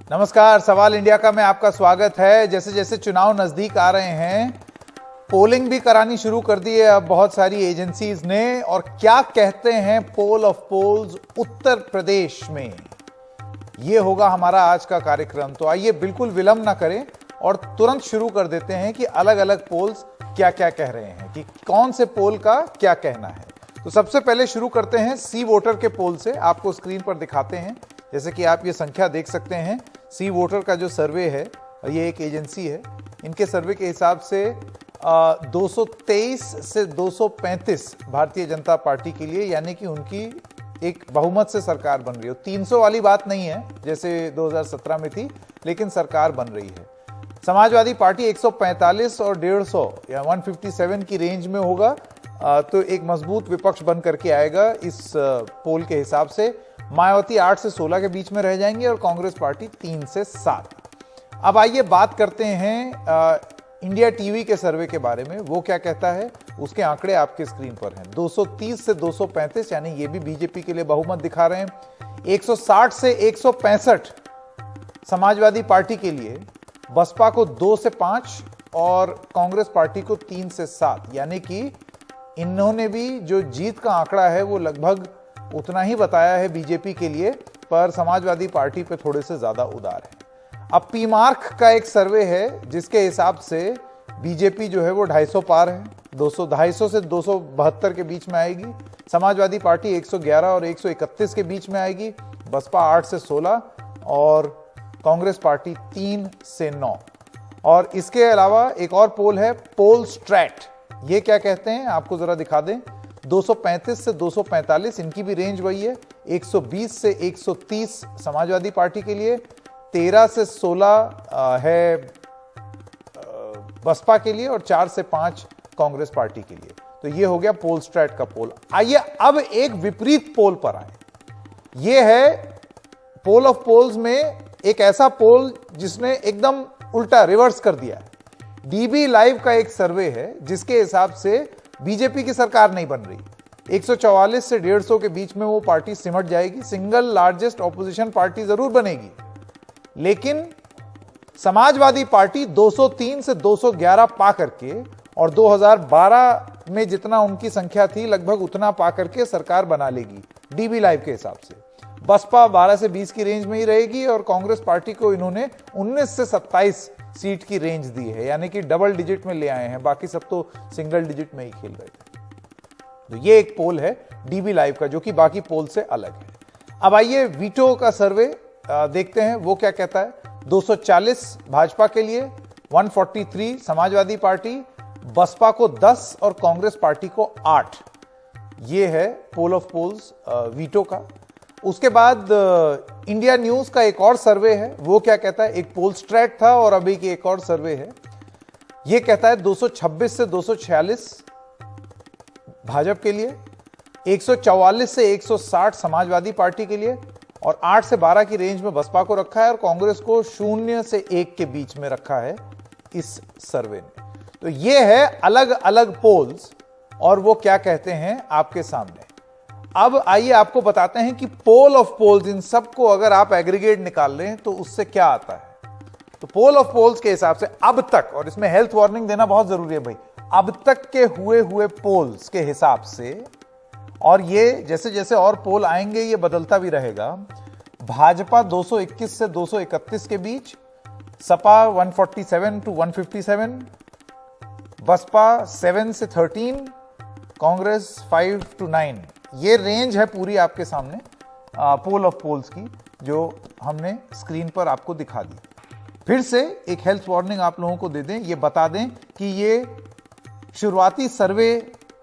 नमस्कार, सवाल इंडिया का में आपका स्वागत है। जैसे जैसे चुनाव नजदीक आ रहे हैं, पोलिंग भी करानी शुरू कर दी है अब बहुत सारी एजेंसीज ने। और क्या कहते हैं पोल ऑफ पोल्स उत्तर प्रदेश में, ये होगा हमारा आज का कार्यक्रम। तो आइए बिल्कुल विलंब ना करें और तुरंत शुरू कर देते हैं कि अलग अलग पोल्स क्या क्या कह रहे हैं, कि कौन से पोल का क्या कहना है। तो सबसे पहले शुरू करते हैं सी वोटर के पोल से। आपको स्क्रीन पर दिखाते हैं, जैसे कि आप ये संख्या देख सकते हैं। सी वोटर का जो सर्वे है, ये एक एजेंसी है, इनके सर्वे के हिसाब से 223 से 235 भारतीय जनता पार्टी के लिए, यानी कि उनकी एक बहुमत से सरकार बन रही हो। 300 वाली बात नहीं है जैसे 2017 में थी, लेकिन सरकार बन रही है। समाजवादी पार्टी 145 और 150 या 157 की रेंज में होगा, तो एक मजबूत विपक्ष बन करके आएगा इस पोल के हिसाब से। मायावती 8 से 16 के बीच में रह जाएंगे और कांग्रेस पार्टी 3 से 7। अब आइए बात करते हैं इंडिया टीवी के सर्वे के बारे में। वो क्या कहता है, उसके आंकड़े आपके स्क्रीन पर हैं। 230 से 235, यानी ये भी बीजेपी के लिए बहुमत दिखा रहे हैं। 160 से 165 समाजवादी पार्टी के लिए, बसपा को 2 से 5 और कांग्रेस पार्टी को 3 से 7, यानी कि इन्होंने भी जो जीत का आंकड़ा है वो लगभग उतना ही बताया है बीजेपी के लिए, पर समाजवादी पार्टी पे थोड़े से ज्यादा उदार है। अब पी मार्क का एक सर्वे है जिसके हिसाब से बीजेपी जो है वो 250 पार है, 250 से 272 के बीच में आएगी। समाजवादी पार्टी 111 और 131 के बीच में आएगी। बसपा 8 से 16 और कांग्रेस पार्टी 3 से 9। और इसके अलावा एक और पोल है, पोल स्ट्रैट। ये क्या कहते हैं आपको जरा दिखा दें। 235 से 245, इनकी भी रेंज वही है। 120 से 130 समाजवादी पार्टी के लिए, 13 से 16 है बसपा के लिए और 4 से 5 कांग्रेस पार्टी के लिए। तो ये हो गया पोल स्ट्रैट का पोल। आइए अब एक विपरीत पोल पर आए। ये है पोल ऑफ पोल्स में एक ऐसा पोल जिसने एकदम उल्टा रिवर्स कर दिया है। डीबी लाइव का एक सर्वे है जिसके हिसाब से बीजेपी की सरकार नहीं बन रही। 144 से 150 के बीच में वो पार्टी सिमट जाएगी, सिंगल लार्जेस्ट ऑपोजिशन पार्टी जरूर बनेगी। लेकिन समाजवादी पार्टी 203 से 211 पा करके और 2012 में जितना उनकी संख्या थी लगभग उतना पा करके सरकार बना लेगी डीबी लाइव के हिसाब से। बसपा 12 से 20 की रेंज में ही रहेगी और कांग्रेस पार्टी को इन्होंने 19 से 27 सीट की रेंज दी है, यानी कि डबल डिजिट में ले आए हैं। बाकी सब तो सिंगल डिजिट में ही खेल रहे थे। तो ये एक पोल है डीबी लाइव का, जो कि बाकी पोल से अलग है। अब आइए वीटो का सर्वे देखते हैं, वो क्या कहता है। 240 भाजपा के लिए, 143 समाजवादी पार्टी, बसपा को 10 और कांग्रेस पार्टी को 8। ये है पोल ऑफ पोल्स वीटो का। उसके बाद इंडिया न्यूज का एक और सर्वे है। वो क्या कहता है, एक पोल स्ट्रैट था और अभी की एक और सर्वे है। ये कहता है 226 से 246 भाजपा के लिए, 144 से 160 समाजवादी पार्टी के लिए और 8 से 12 की रेंज में बसपा को रखा है और कांग्रेस को 0 से 1 के बीच में रखा है इस सर्वे ने। तो ये है अलग अलग पोल्स और वो क्या कहते हैं आपके सामने। अब आइए आपको बताते हैं कि पोल ऑफ पोल्स, इन सबको अगर आप एग्रीगेट निकाल लें तो उससे क्या आता है। तो पोल ऑफ पोल्स के हिसाब से अब तक, और इसमें हेल्थ वार्निंग देना बहुत जरूरी है भाई, अब तक के हुए पोल्स के हिसाब से, और ये जैसे जैसे और पोल आएंगे ये बदलता भी रहेगा। भाजपा 221 से 231 के बीच, सपा 147 टू 157, बसपा 7 से 13, कांग्रेस 5 टू 9। ये रेंज है पूरी आपके सामने पोल ऑफ पोल्स की, जो हमने स्क्रीन पर आपको दिखा दी। फिर से एक हेल्थ वार्निंग आप लोगों को दे दें, ये बता दें कि ये शुरुआती सर्वे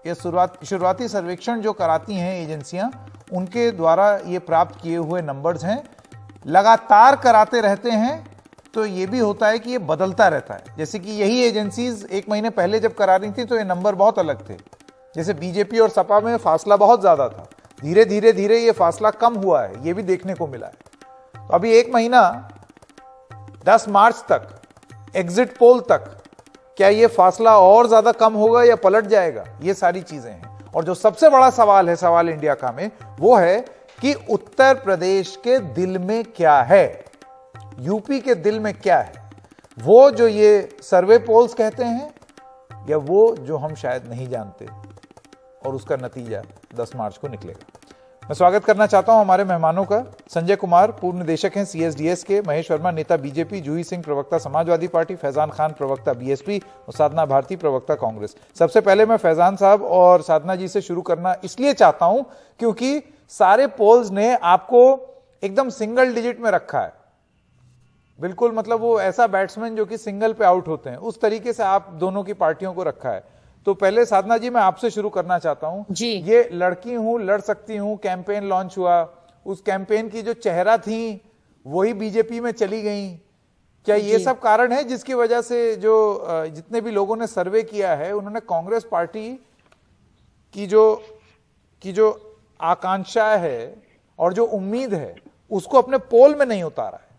या शुरुआती सर्वेक्षण जो कराती हैं एजेंसियां, उनके द्वारा ये प्राप्त किए हुए नंबर्स हैं। लगातार कराते रहते हैं तो ये भी होता है कि ये बदलता रहता है। जैसे कि यही एजेंसीज 1 महीने पहले जब करा रही थी तो ये नंबर बहुत अलग थे। जैसे बीजेपी और सपा में फासला बहुत ज्यादा था, धीरे धीरे ये फासला कम हुआ है, ये भी देखने को मिला है। तो अभी 1 महीना 10 मार्च तक, एग्जिट पोल तक, क्या ये फासला और ज्यादा कम होगा या पलट जाएगा, ये सारी चीजें हैं। और जो सबसे बड़ा सवाल है सवाल इंडिया का में, वो है कि उत्तर प्रदेश के दिल में क्या है। यूपी के दिल में क्या है, वो जो ये सर्वे पोल्स कहते हैं या वो जो हम शायद नहीं जानते, और उसका नतीजा 10 मार्च को निकलेगा। मैं स्वागत करना चाहता हूं हमारे मेहमानों का। संजय कुमार पूर्व निदेशक हैं सीएसडीएस के, महेश वर्मा नेता बीजेपी, जूही सिंह प्रवक्ता समाजवादी पार्टी, फैजान खान प्रवक्ता बीएसपी और साधना भारती प्रवक्ता कांग्रेस। सबसे पहले मैं फैजान साहब और साधना जी से शुरू करना इसलिए चाहता हूं क्योंकि सारे पोल्स ने आपको एकदम सिंगल डिजिट में रखा है, बिल्कुल मतलब वो ऐसा बैट्समैन जो कि सिंगल पे आउट होते हैं, उस तरीके से आप दोनों की पार्टियों को रखा है। तो पहले साधना जी मैं आपसे शुरू करना चाहता हूं जी। ये लड़की हूं लड़ सकती हूं कैंपेन लॉन्च हुआ, उस कैंपेन की जो चेहरा थी वही बीजेपी में चली गई, क्या ये सब कारण है जिसकी वजह से जो जितने भी लोगों ने सर्वे किया है उन्होंने कांग्रेस पार्टी की जो आकांक्षा है और जो उम्मीद है उसको अपने पोल में नहीं उतारा है?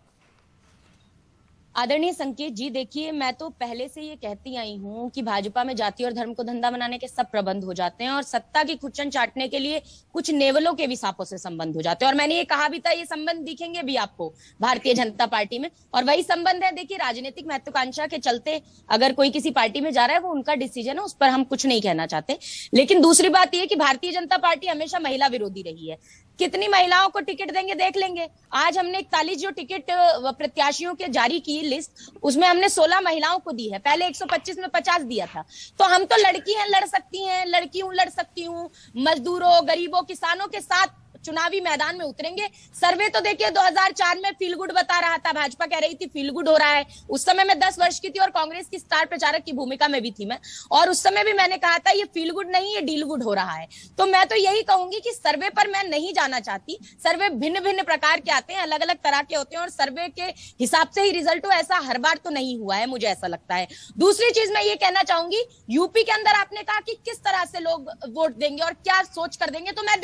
आदरणीय संकेत जी, देखिए मैं तो पहले से ये कहती आई हूँ कि भाजपा में जाति और धर्म को धंधा बनाने के सब प्रबंध हो जाते हैं और सत्ता की खुच्चन चाटने के लिए कुछ नेवलों के भी सांपों से संबंध हो जाते हैं। और मैंने ये कहा भी था, ये संबंध दिखेंगे भी आपको भारतीय जनता पार्टी में, और वही संबंध है। देखिए, राजनीतिक महत्वाकांक्षा के चलते अगर कोई किसी पार्टी में जा रहा है वो उनका डिसीजन है, उस पर हम कुछ नहीं कहना चाहते। लेकिन दूसरी बात यह कि भारतीय जनता पार्टी हमेशा महिला विरोधी रही है। कितनी महिलाओं को टिकट देंगे देख लेंगे। आज हमने 41 जो टिकट प्रत्याशियों के जारी की लिस्ट, उसमें हमने 16 महिलाओं को दी है। पहले 125 में 50 दिया था। तो हम तो लड़की हैं, लड़ सकती हैं, लड़की हूं लड़ सकती हूँ, मजदूरों, गरीबों, किसानों के साथ चुनावी मैदान में उतरेंगे। सर्वे तो देखिए 2004 में फील गुड बता रहा था, भाजपा कह रही थी फील गुड हो रहा है। उस समय मैं 10 वर्ष की थी और कांग्रेस की स्टार प्रचारक की भूमिका में भी थी मैं, और उस समय भी मैंने कहा था ये फील गुड नहीं, ये डील गुड हो रहा है। तो मैं तो यही कहूंगी कि सर्वे पर मैं नहीं जाना चाहती। सर्वे भिन्न भिन्न प्रकार के आते हैं, अलग अलग तरह के होते हैं, और सर्वे के हिसाब से ही रिजल्ट हो, ऐसा हर बार तो नहीं हुआ है, मुझे ऐसा लगता है। दूसरी चीज मैं ये कहना चाहूंगी, यूपी के अंदर आपने कहा कि किस तरह से लोग वोट देंगे और क्या सोच कर देंगे, तो मैं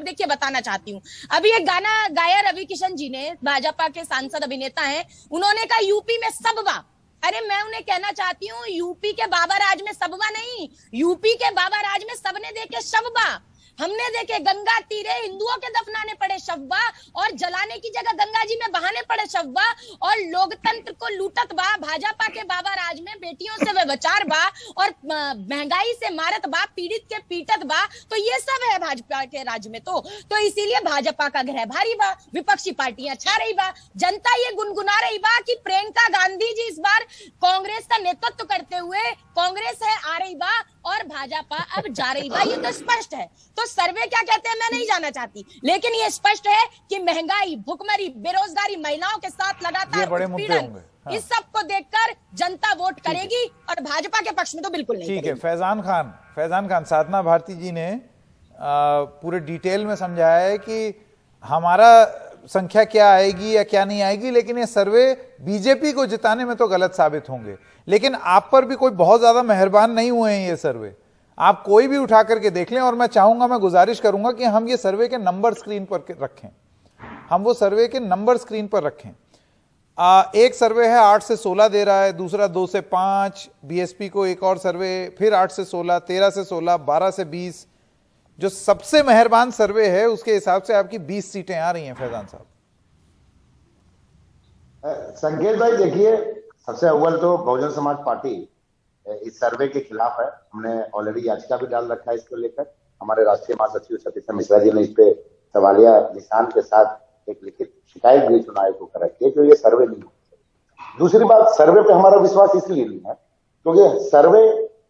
देखिए बताना चाहती हूँ। अभी एक गाना गाया रवि किशन जी ने, भाजपा के सांसद अभिनेता हैं, उन्होंने कहा यूपी में सबवा। अरे मैं उन्हें कहना चाहती हूँ, यूपी के बाबा राज में सबवा नहीं, यूपी के बाबा राज में सबने देखे शवबा। हमने देखे गंगा तीरे हिंदुओं के दफनाने पड़े शवबा, और जलाने की जगह गंगा जी में बहाने पड़े शवबा, और लोकतंत्र को लूटत बा। भाजपा के बाबा राज में बेटियों से व्यभिचार बा, और महंगाई से मारत बा, पीड़ित के पीटत बा। तो ये सब है भाजपा के राज में। तो इसीलिए भाजपा का ग्रह भारी बा, विपक्षी पार्टियां छा रही बा, जनता ये गुनगुना रही बा कि प्रियंका गांधी जी इस बार कांग्रेस का नेतृत्व करते हुए कांग्रेस है आ रही बा और भाजपा अब जा रही बा। ये तो स्पष्ट है। तो सर्वे क्या कहते हैं मैं नहीं जाना चाहती, लेकिन ये स्पष्ट है कि महंगाई, भुखमरी, बेरोजगारी, महिलाओं के साथ लगातार उत्पीड़न, इस सब को देखकर जनता वोट करेगी और भाजपा के पक्ष में तो बिल्कुल नहीं। ठीक है, फैजान खान, साधना भारती जी ने पूरे डिटेल में समझाया है कि हमारा संख्या क्या आएगी या क्या नहीं आएगी, लेकिन ये सर्वे बीजेपी को जिताने में तो गलत साबित होंगे। लेकिन आप पर भी कोई बहुत ज्यादा मेहरबान नहीं हुए हैं ये सर्वे, आप कोई भी उठा करके देख लें। और मैं चाहूंगा, मैं गुजारिश करूंगा कि हम ये सर्वे के नंबर स्क्रीन पर रखें, हम वो सर्वे के नंबर स्क्रीन पर रखें। एक सर्वे है 8 से 16 दे रहा है, दूसरा 2 से 5, बीएसपी को एक और सर्वे फिर 8 से 16, 13 से 16, 12 से 20। जो सबसे मेहरबान सर्वे है उसके हिसाब से आपकी 20 सीटें आ रही हैं फैजान साहब। संकेत भाई, देखिए सबसे अव्वल तो बहुजन समाज पार्टी इस सर्वे के खिलाफ है। हमने ऑलरेडी याचिका भी डाल रखा है इसको लेकर। हमारे राष्ट्रीय महासचिव सतीश मिश्रा जी ने इस पे सवालिया निशान के साथ एक लिखित शिकायत भी चुनाव आयोग को कर रखी है कि ये सर्वे नहीं होता। दूसरी बात, सर्वे पे हमारा विश्वास इसलिए नहीं है क्योंकि सर्वे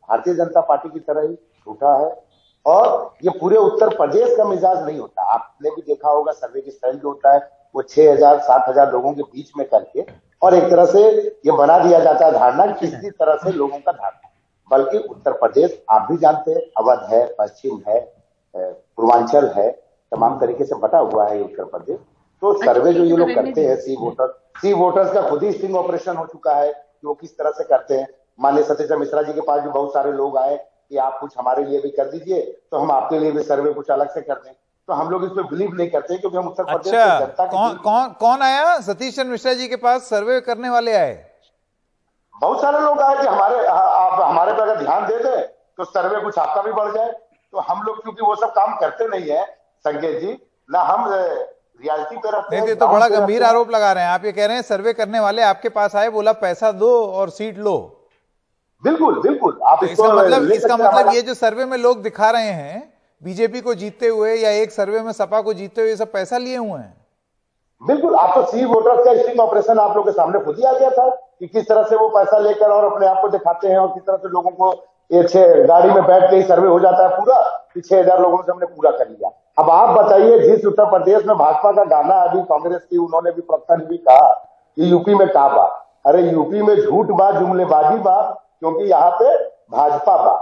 भारतीय जनता पार्टी की तरह ही झूठा है और ये पूरे उत्तर प्रदेश का मिजाज नहीं होता। आपने भी देखा होगा सर्वे की स्टाइल जो होता है वो 6,000-7,000 लोगों के बीच में करके, और एक तरह से ये बना दिया जाता है धारणा किसी तरह से लोगों का धारणा, बल्कि उत्तर प्रदेश आप भी जानते हैं अवध है, पश्चिम है, पूर्वांचल है, तमाम तरीके से बटा हुआ है उत्तर प्रदेश। तो सर्वे जो ये लोग करते हैं सी वोटर्स का खुद ही स्टिंग ऑपरेशन हो चुका है कि वो किस तरह से करते हैं। माननीय सतीश मिश्रा जी के पास भी बहुत सारे लोग आए कि आप कुछ हमारे लिए भी कर दीजिए तो हम आपके लिए भी सर्वे कुछ अलग से कर दें। तो हम लोग इस पे बिलीव नहीं करते क्योंकि हम उत्तर प्रदेश की जनता कौन आया सतीश चंद्र मिश्रा जी के पास? सर्वे करने वाले आए, बहुत सारे लोग आए कि आप हमारे पे अगर ध्यान दे दें तो सर्वे कुछ आपका भी बढ़ जाए। तो हम लोग क्योंकि वो सब काम करते नहीं है संकेत जी, ना हम रियलिटी पे रहते नहीं हैं। तो ये तो बड़ा गांव पे गंभीर रहते हैं। आरोप लगा रहे हैं आप। ये कह रहे हैं सर्वे करने वाले आपके पास आए, बोला पैसा दो और सीट लो। बिल्कुल बिल्कुल, आप तो इसको इसका ले सकते हैं। मतलब ये जो सर्वे में लोग दिखा रहे हैं बीजेपी को जीतते हुए या एक सर्वे में सपा को जीतते हुए, ये सब पैसा लिए हुए हैं। बिल्कुल, आपको सी वोटर्स का स्टिंग ऑपरेशन आप लोग के सामने खुद ही आ गया था कि किस तरह से वो पैसा लेकर और अपने आप को दिखाते हैं, और किस तरह से लोगों को ये गाड़ी में बैठ के ही सर्वे हो जाता है पूरा कि 6,000 लोगों से हमने पूरा कर लिया। अब आप बताइए, जिस उत्तर प्रदेश में भाजपा का गाना अभी कांग्रेस की, उन्होंने भी प्रवक्ता ने भी कहा कि यूपी में का बा, अरे यूपी में झूठ बा, जुमलेबाजी बा, क्योंकि यहाँ पे भाजपा बा।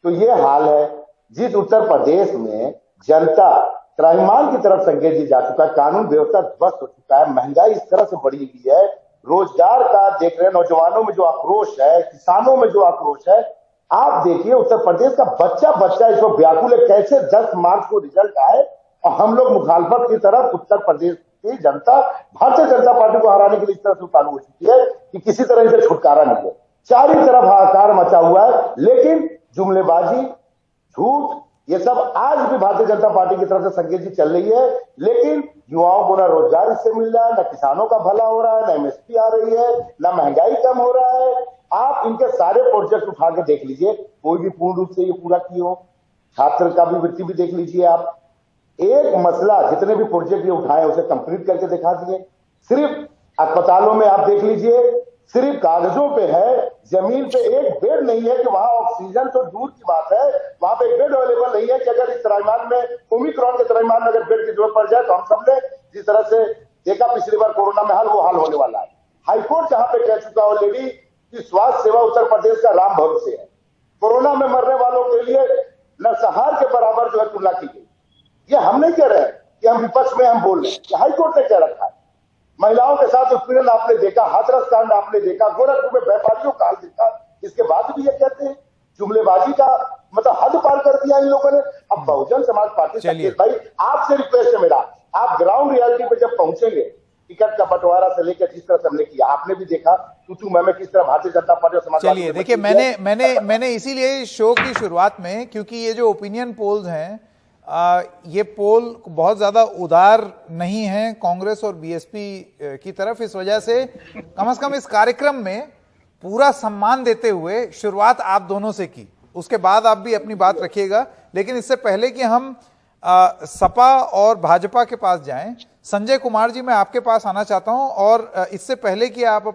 तो ये हाल है। जिस उत्तर प्रदेश में जनता त्राहिमाम की तरफ संकेत दी जा चुका है, कानून व्यवस्था ध्वस्त हो चुका है, महंगाई इस तरह से बढ़ी हुई है, रोजगार का देख रहे हैं, नौजवानों में जो आक्रोश है, किसानों में जो आक्रोश है, आप देखिए उत्तर प्रदेश का बच्चा बच्चा इस वक्त व्याकुल है। कैसे 10 मार्च को रिजल्ट आए और हम लोग मुखालफत की तरफ, उत्तर प्रदेश की जनता भारतीय जनता पार्टी को हराने के लिए इस तरह से उतारू हो चुकी है कि किसी तरह से छुटकारा नहीं है। चारों तरफ हाहाकार मचा हुआ है, लेकिन जुमलेबाजी, झूठ, ये सब आज भी भारतीय जनता पार्टी की तरफ से संकेत जी चल रही है। लेकिन युवाओं को ना रोजगार इससे मिल रहा है, ना किसानों का भला हो रहा है, ना एमएसपी आ रही है, ना महंगाई कम हो रहा है। आप इनके सारे प्रोजेक्ट उठा के देख लीजिए, कोई भी पूर्ण रूप से ये पूरा किए हो। छात्र का भी वृत्ति भी देख लीजिए आप, एक मसला, जितने भी प्रोजेक्ट ये उठाए उसे कंप्लीट करके दिखा दिए। सिर्फ अस्पतालों में आप देख लीजिए, सिर्फ कागजों पे है, जमीन पे एक बेड नहीं है कि वहां ऑक्सीजन तो दूर की बात है, वहां पे बेड अवेलेबल नहीं है कि अगर इस त्राहिमाम में, ओमिक्रॉन के त्राहिमाम में अगर बेड की जरूरत पड़ जाए तो हम सबने जिस तरह से देखा पिछली बार कोरोना में हाल, वो हाल होने वाला है। हाईकोर्ट जहां पे कह चुका ऑलरेडी कि स्वास्थ्य सेवा उत्तर प्रदेश का राम भरोसे है। कोरोना में मरने वालों के लिए नरसंहार के बराबर जो है तुलना की गई। ये हम नहीं कह रहे हैं कि हम विपक्ष में हम बोल रहे हैं, हाईकोर्ट ने कह रखा है। महिलाओं के साथ उत्पीड़न आपने देखा, हाथरस कांड आपने देखा, गोरखपुर में व्यापारियों का हाल देखा, इसके बाद भी ये कहते हैं जुमलेबाजी का मतलब हद पार कर दिया इन लोगों ने। अब बहुजन समाज पार्टी, संकेत भाई आपसे रिक्वेस्ट है मेरा, आप ग्राउंड रियलिटी पे जब पहुंचेंगे, टिकट का बंटवारा से लेकर जिस तरह से हमने किया, आपने भी देखा तू मैं किस तरह भारतीय जनता पार्टी और समाज। चलिए देखिए, मैंने इसीलिए शो की शुरुआत में, क्योंकि ये जो ओपिनियन पोल्स हैं, ये पोल बहुत ज्यादा उदार नहीं है कांग्रेस और बीएसपी की तरफ। इस वजह से कम इस कार्यक्रम में पूरा सम्मान देते हुए शुरुआत आप दोनों से की, उसके बाद आप भी अपनी बात रखिएगा। लेकिन इससे पहले कि हम सपा और भाजपा के पास जाएं, संजय कुमार जी मैं आपके पास आना चाहता हूं, और इससे पहले कि आप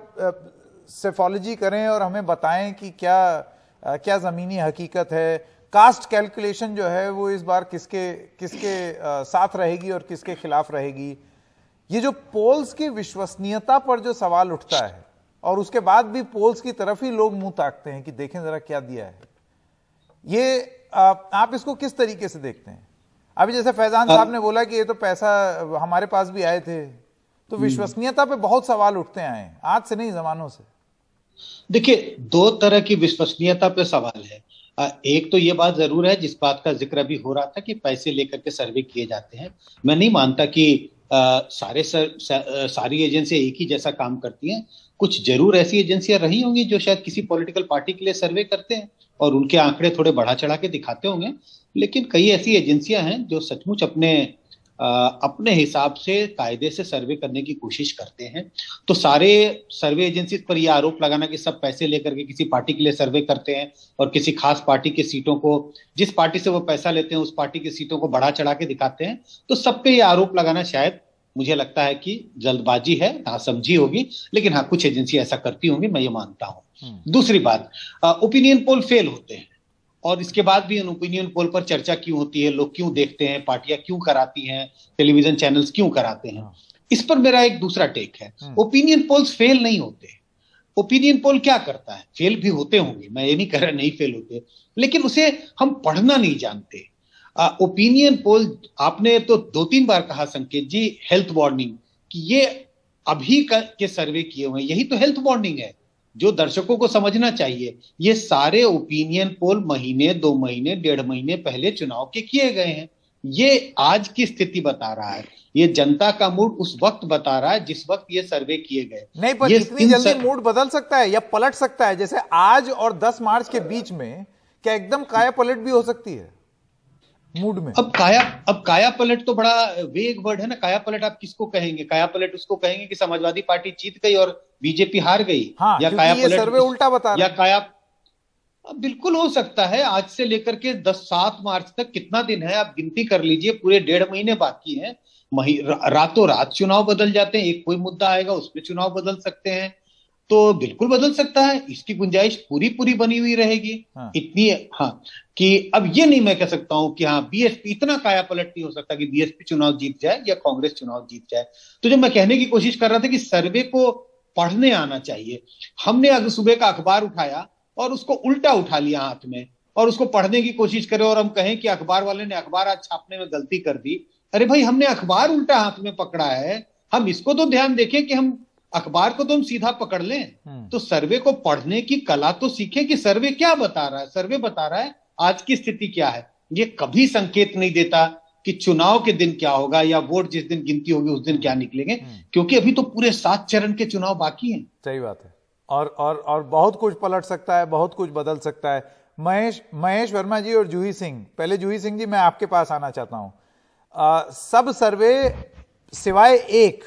सेफोलॉजी करें और हमें बताएं कि क्या जमीनी हकीकत है, कास्ट कैलकुलेशन जो है वो इस बार किसके साथ रहेगी और किसके खिलाफ रहेगी, ये जो पोल्स की विश्वसनीयता पर जो सवाल उठता है, और उसके बाद भी पोल्स की तरफ ही लोग मुंह ताकते हैं कि देखें जरा क्या दिया है, ये आप इसको किस तरीके से देखते हैं? अभी जैसे फैजान साहब ने बोला कि ये तो पैसा हमारे पास भी आए थे, तो विश्वसनीयता पे बहुत सवाल उठते आए, आज से नहीं जमानों से। देखिए, दो तरह की विश्वसनीयता पे सवाल है। एक तो ये बात जरूर है, जिस बात का जिक्र अभी हो रहा था कि पैसे लेकर के सर्वे किए जाते हैं। मैं नहीं मानता कि सारी एजेंसियां एक ही जैसा काम करती हैं। कुछ जरूर ऐसी एजेंसियां रही होंगी जो शायद किसी पॉलिटिकल पार्टी के लिए सर्वे करते हैं और उनके आंकड़े थोड़े बढ़ा चढ़ा के दिखाते होंगे, लेकिन कई ऐसी एजेंसियां हैं जो सचमुच अपने हिसाब से कायदे से सर्वे करने की कोशिश करते हैं। तो सारे सर्वे एजेंसी पर यह आरोप लगाना कि सब पैसे लेकर के किसी पार्टी के लिए सर्वे करते हैं और किसी खास पार्टी की सीटों को, जिस पार्टी से वो पैसा लेते हैं उस पार्टी की सीटों को बढ़ा चढ़ा के दिखाते हैं, तो सब पे यह आरोप लगाना शायद मुझे लगता है कि जल्दबाजी है, नासमझी होगी। लेकिन हाँ, कुछ एजेंसी ऐसा करती होंगी, मैं ये मानता हूं। दूसरी बात, ओपिनियन पोल फेल होते हैं और इसके बाद भी उन ओपिनियन पोल पर चर्चा क्यों होती है, लोग क्यों देखते हैं, पार्टियां क्यों कराती हैं, टेलीविजन चैनल्स क्यों कराते हैं, इस पर मेरा एक दूसरा टेक है। ओपिनियन पोल्स फेल नहीं होते। ओपिनियन पोल क्या करता है, फेल भी होते होंगे, मैं ये नहीं कह रहा नहीं फेल होते, लेकिन उसे हम पढ़ना नहीं जानते। ओपिनियन पोल, आपने तो 2-3 बार कहा संकेत जी, हेल्थ वार्निंग, कि ये अभी के सर्वे किए हुए, यही तो हेल्थ वार्निंग है जो दर्शकों को समझना चाहिए। ये सारे ओपिनियन पोल महीने, 2 महीने, 1.5 महीने पहले चुनाव के किए गए हैं। ये आज की स्थिति बता रहा है, ये जनता का मूड उस वक्त बता रहा है जिस वक्त ये सर्वे किए गए। नहीं, पर इतनी जल्दी मूड बदल सकता है या पलट सकता है? जैसे आज और 10 मार्च के बीच में क्या एकदम काया पलट भी हो सकती है? मूड में। अब काया पलट तो बड़ा वेग वर्ड है ना। काया पलट आप किसको कहेंगे? काया पलट उसको कहेंगे कि समाजवादी पार्टी जीत गई और बीजेपी हार गई। हाँ, या क्योंकि काया ये पलट सर्वे उल्टा बता रहा या काया बिल्कुल हो सकता है। आज से लेकर के 7 मार्च तक कितना दिन है, आप गिनती कर लीजिए, पूरे 1.5 महीने बाकी हैं। रातों रात चुनाव बदल जाते हैं, एक कोई मुद्दा आएगा उसमें चुनाव बदल सकते हैं, तो बिल्कुल बदल सकता है। इसकी गुंजाइश पूरी बनी हुई रहेगी। हाँ। इतनी हाँ कि अब ये नहीं मैं कह सकता हूं कि हाँ बीएसपी, इतना काया पलट नहीं हो सकता कि बीएसपी चुनाव जीत जाए या कांग्रेस चुनाव जीत जाए। तो जब मैं कहने की कोशिश कर रहा था कि सर्वे को पढ़ने आना चाहिए, हमने अगर सुबह का अखबार उठाया और उसको उल्टा उठा लिया हाथ में और उसको पढ़ने की कोशिश करें और हम कहें कि अखबार वाले ने अखबार आज छापने में गलती कर दी। अरे भाई, हमने अखबार उल्टा हाथ में पकड़ा है, हम इसको तो ध्यान देखें कि हम अखबार को तो हम सीधा पकड़ लें। तो सर्वे को पढ़ने की कला तो सीखें कि सर्वे क्या बता रहा है। सर्वे बता रहा है आज की स्थिति क्या है। ये कभी संकेत नहीं देता कि चुनाव के दिन क्या होगा या वोट जिस दिन गिनती होगी उस दिन क्या निकलेंगे, क्योंकि अभी तो पूरे 7 चरण के चुनाव बाकी हैं। सही बात है। और बहुत कुछ पलट सकता है, बहुत कुछ बदल सकता है। महेश वर्मा जी और जूही सिंह, पहले जूही सिंह जी मैं आपके पास आना चाहता हूं। सब सर्वे सिवाय एक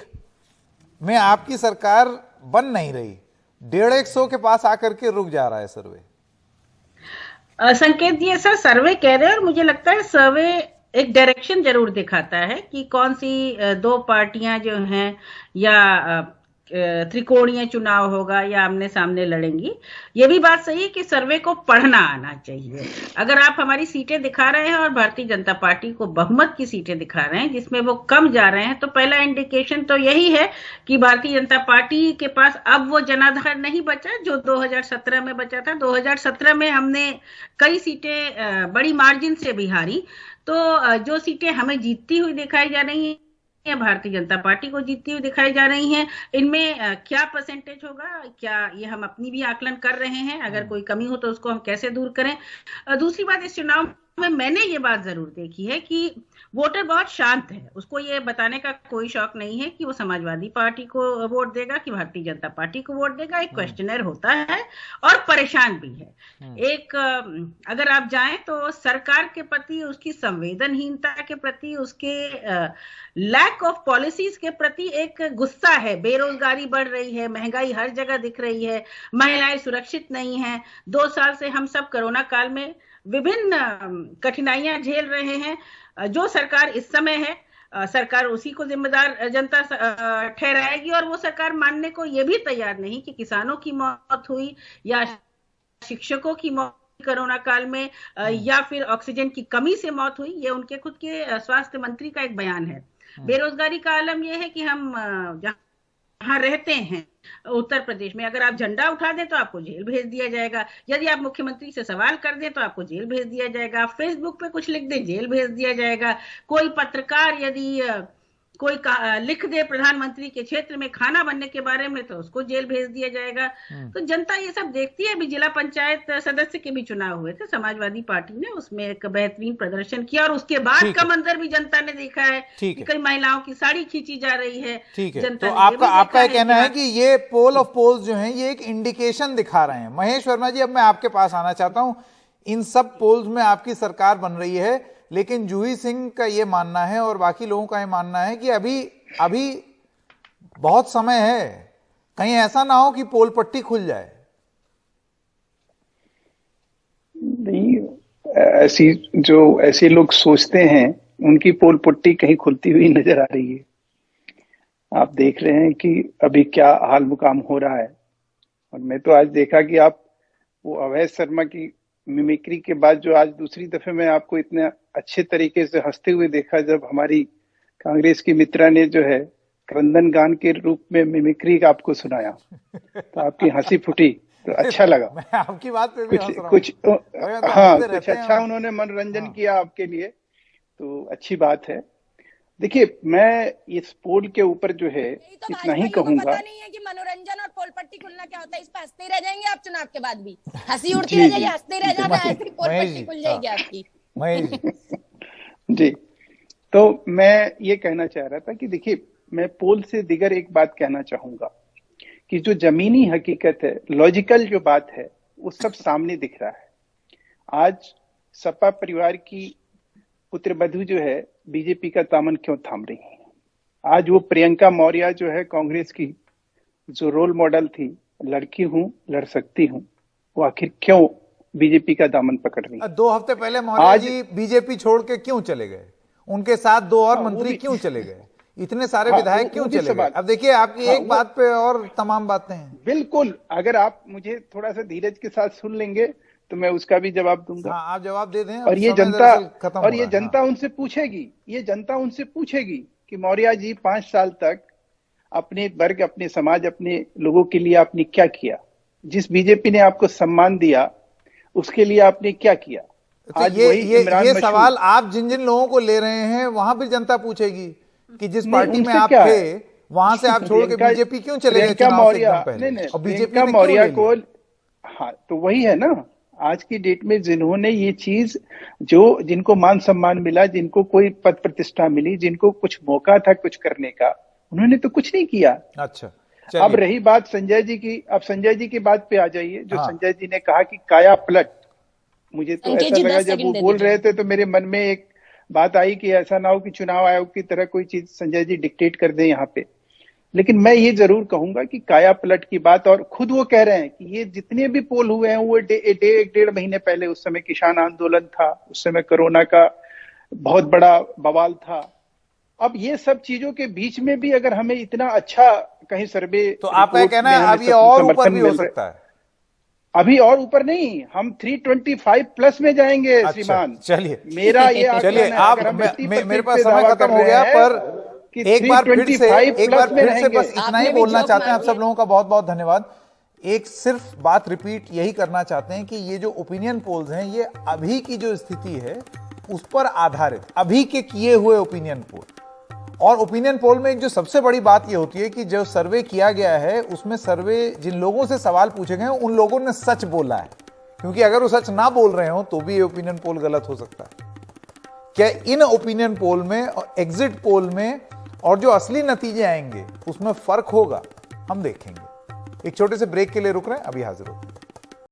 में आपकी सरकार बन नहीं रही, 150 के पास आकर के रुक जा रहा है सर्वे। संकेत जी, ऐसा सर्वे कह रहे हैं और मुझे लगता है सर्वे एक डायरेक्शन जरूर दिखाता है कि कौन सी 2 पार्टियां जो हैं या त्रिकोणीय चुनाव होगा या आमने सामने लड़ेंगी। ये भी बात सही है कि सर्वे को पढ़ना आना चाहिए। अगर आप हमारी सीटें दिखा रहे हैं और भारतीय जनता पार्टी को बहुमत की सीटें दिखा रहे हैं जिसमें वो कम जा रहे हैं, तो पहला इंडिकेशन तो यही है कि भारतीय जनता पार्टी के पास अब वो जनाधार नहीं बचा जो 2017 में बचा था। 2017 में हमने कई सीटें बड़ी मार्जिन से भी हारी। तो जो सीटें हमें जीतती हुई दिखाई जा रही हैं, भारतीय जनता पार्टी को जीतती हुई दिखाई जा रही हैं, इनमें क्या परसेंटेज होगा, क्या ये हम अपनी भी आकलन कर रहे हैं। अगर कोई कमी हो तो उसको हम कैसे दूर करें। दूसरी बात, इस चुनाव में मैंने ये बात जरूर देखी है कि वोटर बहुत शांत है। उसको ये बताने का कोई शौक नहीं है कि वो समाजवादी पार्टी को वोट देगा कि भारतीय जनता पार्टी को वोट देगा। एक क्वेश्चनर होता है और परेशान भी है। एक अगर आप जाएं तो सरकार के प्रति उसकी संवेदनहीनता के प्रति, उसके लैक ऑफ पॉलिसीज के प्रति एक गुस्सा है। बेरोजगारी बढ़ रही है, महंगाई हर जगह दिख रही है, महिलाएं सुरक्षित नहीं हैं। 2 साल से हम सब कोरोना काल में विभिन्न कठिनाइयां झेल रहे हैं। जो सरकार इस समय है, सरकार उसी को जिम्मेदार जनता ठहराएगी और वो सरकार मानने को ये भी तैयार नहीं कि किसानों की मौत हुई या शिक्षकों की मौत कोरोना काल में या फिर ऑक्सीजन की कमी से मौत हुई। ये उनके खुद के स्वास्थ्य मंत्री का एक बयान है। बेरोजगारी का आलम यह है कि हम जहाँ रहते हैं उत्तर प्रदेश में, अगर आप झंडा उठा दें तो आपको जेल भेज दिया जाएगा। यदि आप मुख्यमंत्री से सवाल कर दें तो आपको जेल भेज दिया जाएगा। फेसबुक पे कुछ लिख दें, जेल भेज दिया जाएगा। कोई पत्रकार यदि कोई लिख दे प्रधानमंत्री के क्षेत्र में खाना बनने के बारे में तो उसको जेल भेज दिया जाएगा। तो जनता ये सब देखती है। अभी जिला पंचायत सदस्य के भी चुनाव हुए थे, समाजवादी पार्टी ने उसमें एक बेहतरीन प्रदर्शन किया और उसके बाद का मंजर भी जनता ने देखा है कि कई महिलाओं की साड़ी खींची जा रही है। ठीक है, तो आपका कहना है कि ये पोल ऑफ पोल्स जो हैं ये एक इंडिकेशन दिखा रहे हैं। महेश वर्मा जी, अब मैं आपके पास आना चाहता हूं। इन सब पोल्स में आपकी सरकार बन रही है, लेकिन जूही सिंह का ये मानना है और बाकी लोगों का ये मानना है कि अभी बहुत समय है, कहीं ऐसा ना हो कि पोल पट्टी खुल जाए। नहीं, ऐसे लोग सोचते हैं उनकी पोल पट्टी कहीं खुलती हुई नजर आ रही है। आप देख रहे हैं कि अभी क्या हाल मुकाम हो रहा है। और मैं तो आज देखा कि आप वो अभय शर्मा की मिमिक्री के बाद जो आज दूसरी दफे में आपको इतने अच्छे तरीके से हंसते हुए देखा, जब हमारी कांग्रेस की मित्रा ने जो है क्रंदन गान के रूप में मिमिक्री आपको सुनाया तो आपकी हंसी फूटी, तो अच्छा लगा। मैं आपकी बात पे भी हंस रहा हूं। कुछ कुछ अच्छा उन्होंने मनोरंजन किया आपके लिए, तो अच्छी बात है। देखिए, मैं इस पोल के ऊपर जो है इतना ही कहूंगा। पता नहीं है कि मनोरंजन और पोल पट्टी खुलना क्या होता है। इस पर हंसते रह जाएंगे आप चुनाव के बाद भी, हंसी उड़ती रह जाएगी, हंसते रह जाना, ऐसी पोल पट्टी खुल जाएगी आपकी। जी, तो मैं ये कहना चाह रहा था कि देखिए, मैं पोल से दिगर एक बात कहना चाहूंगा कि जो जमीनी हकीकत है, लॉजिकल जो बात है, वो सब सामने दिख रहा है। आज सपा परिवार की पुत्रवधू जो है बीजेपी का दामन क्यों थाम रही है? आज वो प्रियंका मौर्य जो है कांग्रेस की जो रोल मॉडल थी, लड़की हूं लड़ सकती हूं, वो आखिर क्यों बीजेपी का दामन पकड़ रही है? 2 हफ्ते पहले मौर्य जी बीजेपी छोड़ के क्यों चले गए? उनके साथ 2 और मंत्री क्यों चले गए? इतने सारे विधायक क्यों चले गए? अब देखिए आपकी एक बात पे और तमाम बातें हैं। बिल्कुल, अगर आप मुझे थोड़ा सा धीरज के साथ सुन लेंगे तो मैं उसका भी जवाब दूंगा। हाँ, आप जवाब दे दें। और ये जनता उनसे पूछेगी, ये जनता उनसे पूछेगी कि मौर्य जी 5 साल तक अपने वर्ग, अपने समाज, अपने लोगों के लिए आपने क्या किया? जिस बीजेपी ने आपको सम्मान दिया उसके लिए आपने क्या किया? तो आज ये सवाल आप जिन जिन लोगों को ले रहे हैं वहां भी जनता पूछेगी कि जिस पार्टी में आप थे वहां से आप छोड़ के बीजेपी क्यों चले गए? प्रियंका मौर्य को, हाँ तो वही है ना, आज की डेट में जिन्होंने ये चीज, जो जिनको मान सम्मान मिला, जिनको कोई पद प्रतिष्ठा मिली, जिनको कुछ मौका था कुछ करने का, उन्होंने तो कुछ नहीं किया। अच्छा, अब रही बात संजय जी की, अब संजय जी की बात पे आ जाइए। जो संजय जी ने कहा कि काया पलट, मुझे तो ऐसा लगा जब वो बोल रहे थे तो मेरे मन में एक बात आई कि ऐसा ना हो कि चुनाव आयोग की तरह कोई चीज संजय जी डिक्टेट कर दे यहाँ पे। लेकिन मैं ये जरूर कहूंगा कि काया पलट की बात, और खुद वो कह रहे हैं कि ये जितने भी पोल हुए हैं वो 1.5 महीने पहले, उस समय किसान आंदोलन था, उस समय कोरोना का बहुत बड़ा बवाल था। अब ये सब चीजों के बीच में भी अगर हमें इतना अच्छा कहीं सर्वे, तो आपका कहना है अब ये और ऊपर भी हो सकता है? अभी और ऊपर नहीं, हम 325 प्लस में जाएंगे। श्रीमान चलिए, मेरा ये चलिए आप, मेरे पास समय खत्म हो गया, पर एक बार फिर से बस इतना ही बोलना चाहते हैं। आप सब लोगों का बहुत बहुत धन्यवाद। एक सिर्फ बात रिपीट यही करना चाहते हैं कि ये जो ओपिनियन पोल्स हैं ये अभी की जो स्थिति है उस पर आधारित, अभी के किए हुए ओपिनियन पोल। और ओपिनियन पोल में एक जो सबसे बड़ी बात ये होती है कि जो सर्वे किया गया है उसमें सर्वे जिन लोगों से सवाल पूछे गए हैं उन लोगों ने सच बोला है, क्योंकि अगर वो सच ना बोल रहे हो तो भी ये ओपिनियन पोल गलत हो सकता है। क्या इन ओपिनियन पोल में और एग्जिट पोल में और जो असली नतीजे आएंगे उसमें फर्क होगा? हम देखेंगे। एक छोटे से ब्रेक के लिए रुक रहे हैं, अभी हाजिर होते हैं।